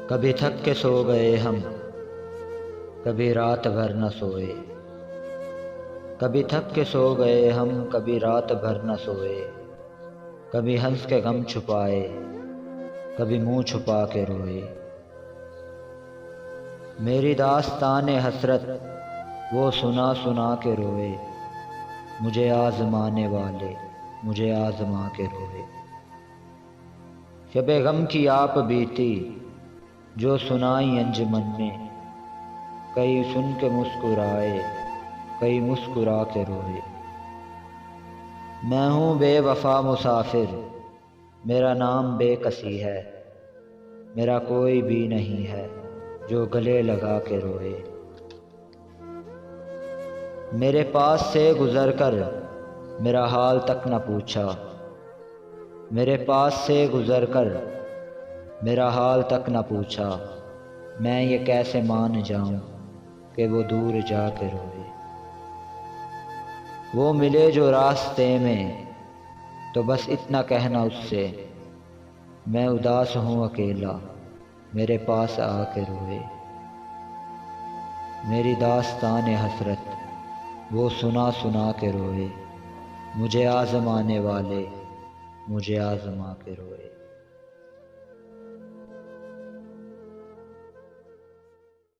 کبھی تھک کے سو گئے ہم، کبھی رات بھر نہ سوئے۔ کبھی تھک کے سو گئے ہم، کبھی رات بھر نہ سوئے۔ کبھی ہنس کے غم چھپائے، کبھی منہ چھپا کے روئے۔ میری داستان حسرت وہ سنا سنا کے روئے، مجھے آزمانے والے مجھے آزما کے روئے۔ شب غم کی آپ بیتی جو سنائی انجمن میں، کئی سن کے مسکرائے کئی مسکرا کے روئے۔ میں ہوں بے وفا مسافر، میرا نام بے کسی ہے، میرا کوئی بھی نہیں ہے جو گلے لگا کے روئے۔ میرے پاس سے گزر کر میرا حال تک نہ پوچھا، میرے پاس سے گزر کر میرا حال تک نہ پوچھا۔ میں یہ کیسے مان جاؤں کہ وہ دور جا کے روئے۔ وہ ملے جو راستے میں تو بس اتنا کہنا اس سے، میں اداس ہوں اکیلا میرے پاس آ کے روئے۔ میری داستان حسرت وہ سنا سنا کے روئے، مجھے آزمانے والے مجھے آزما کے روئے۔